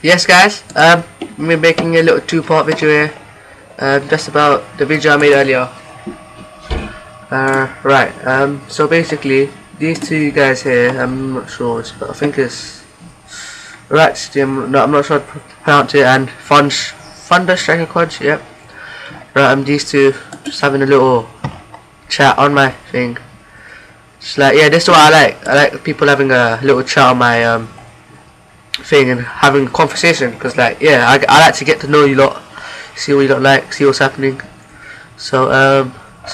Yes, guys. We're making a little two-part video here. Just about the video I made earlier. Right. So basically, these two guys here. I'm not sure, but I think it's Rats. I'm not sure how to pronounce it. And Thunder Striker Crunch. Yep. Right. These two just having a little chat on my thing. Just like, yeah, this is what I like. I like people having a little chat on my thing and having a conversation, because like, yeah, I like to get to know you lot, see what you lot like, see what's happening. So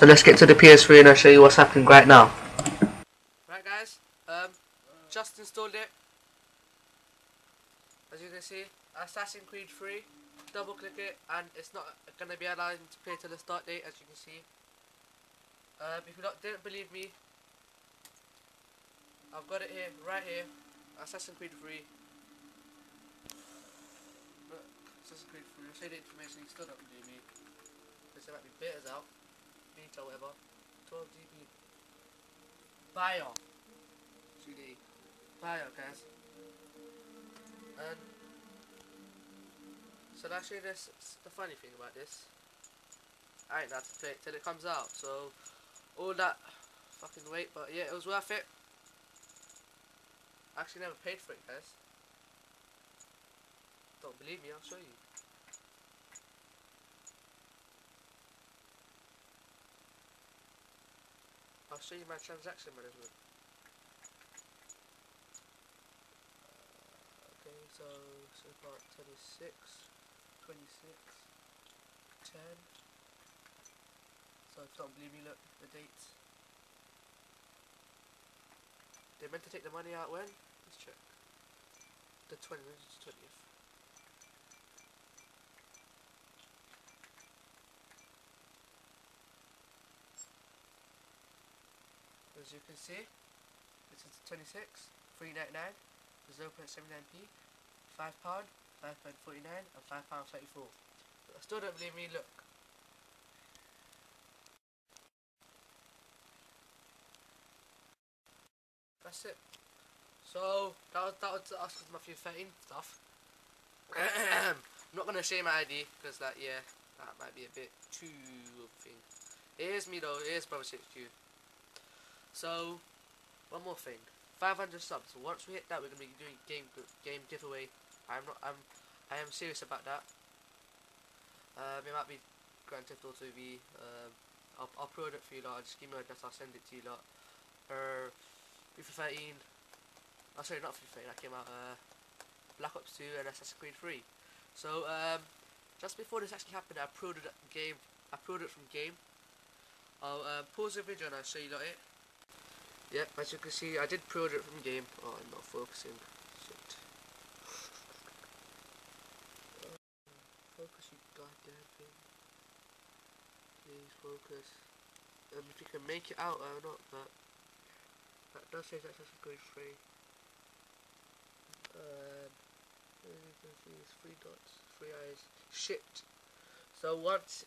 let's get to the PS3 and I'll show you what's happening right now. Right, guys, just installed it. As you can see, Assassin's Creed 3. Double click it and it's not gonna be allowed to play till the start date, as you can see. If you lot didn't believe me, I've got it here, right here. Assassin's Creed 3. Assassin's Creed 3. I'll show you the information. You still don't believe me, because there might be betas out, beta, whatever. 12 GB. Bio. 3D. Bio, guys. And so I'll show you this. The funny thing about this, I ain't had to play it till it comes out. So all that fucking wait, but yeah, it was worth it. I actually never paid for it, guys. Don't believe me? I'll show you. I'll show you my transaction management. Okay, so far 26, 10. So if you don't believe me, look, the dates. They meant to take the money out when? Let's check. The 20th. As you can see, this is the 26, 3.99, 0.79p, £5, £5.49 and £5.34. But I still don't believe me, look. That's it. So that was us with my FIFA 13 stuff. I'm not gonna show you my ID because that, yeah, that might be a bit too thing. It is me though, it is Brother 6Q. So one more thing, 500 subs. Once we hit that, we're gonna be doing game giveaway. I am serious about that. It might be Grand Theft Auto V. I'll upload it for you lot. I'll just give me an address. I'll send it to you lot. FIFA 13. Oh, sorry, not FIFA 13. That came out. Black Ops 2 and Assassin's Creed 3. So just before this actually happened, I uploaded it from game. I'll pause the video and I'll show you lot it. Yep, as you can see, I did pre-order it from game. Oh, I'm not focusing. Shit. Focus, you goddamn thing. Please focus. If you can make it out or not, but that does say that's actually going free. You can see it's 3 dots, 3 eyes. Shit. So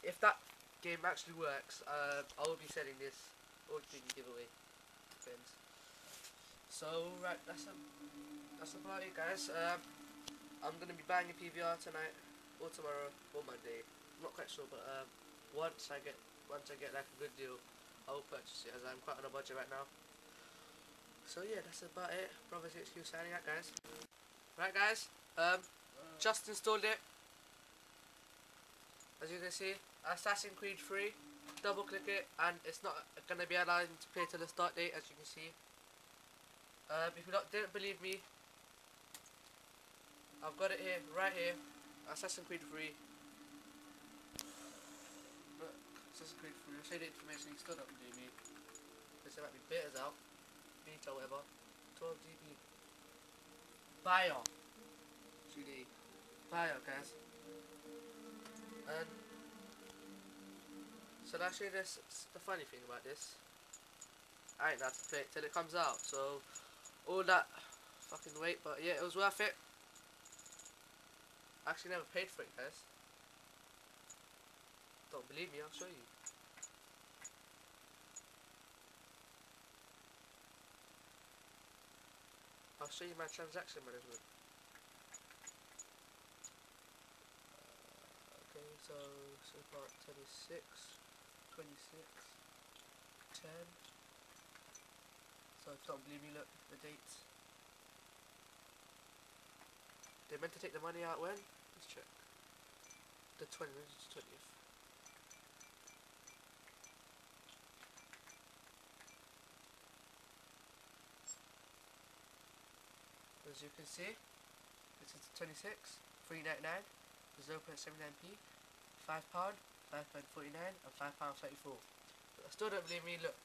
if that game actually works, I will be selling this or doing a giveaway. So right, that's about it, guys. I'm gonna be buying a PVR tonight or tomorrow or Monday. I'm not quite sure, but once I get like a good deal, I will purchase it, as I'm quite on a budget right now. So yeah, that's about it. Brother 6Q signing out, guys. Right, guys. Just installed it. As you can see, Assassin's Creed 3. Double click it and it's not gonna be allowed to play till the start date, as you can see. If you lot didn't believe me, I've got it here, right here. Assassin's Creed 3. Look, Assassin's Creed 3. I'll show you the information. You still don't believe me, because there might be betas out, beta, whatever. 12 GB. Bio. 3D. Bio, guys. And so I'll show you this. The funny thing about this, I ain't had to play it till it comes out. So all that fucking wait, but yeah, it was worth it. I actually never paid for it, guys. Don't believe me? I'll show you. I'll show you my transaction management. So far 26, 26, 10. So if you don't believe me, look the dates. They meant to take the money out when? Let's check. The 20th. As you can see, this is the 26, 3.99, 0.79p, £5, £5.49, and £5.34. But I still don't believe me. Look.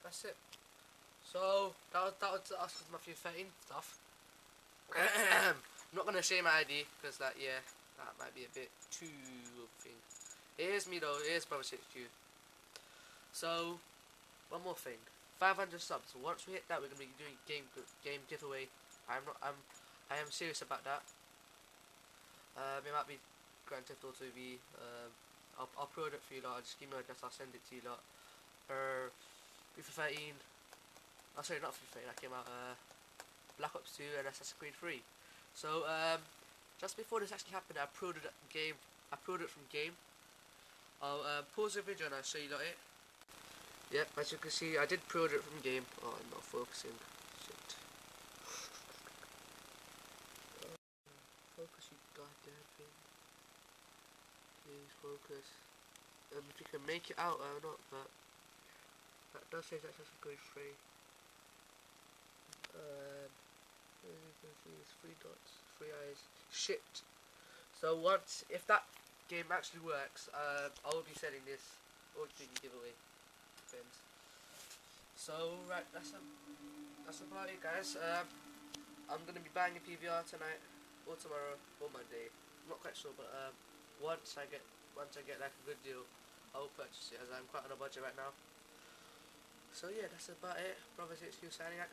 That's it. So that was us with Mafia 13 stuff. I'm not gonna share my ID because that might be a bit too thing. Here's me though. Here's Brother 6Q. So one more thing. 500 subs. So once we hit that, we're gonna be doing game giveaway. I am serious about that. It might be Grand Theft Auto V. I'll upload it for you lot. Just give me an address. I'll send it to you lot. FIFA 13. Oh, sorry, not FIFA 13. That came out. Black Ops 2 and Assassin's Creed 3. So just before this actually happened, I uploaded it from game. I'll pause the video and I'll show you lot it. Yep, as you can see, I did upload it from game. Oh, I'm not focusing. Shit. Focus, you goddamn thing. Please focus. If you can make it out or not, but that does say that's Assassin's Creed 3. As you can see, it's 3 dots, 3 eyes. Shit. So if that game actually works, I will be selling this or doing a giveaway. Depends. So right, that's about it, guys. I'm gonna be buying a PVR tonight or tomorrow or Monday. I'm not quite sure, but once I get like a good deal, I will purchase it as I'm quite on a budget right now. So yeah, that's about it. Brother 6Q signing out.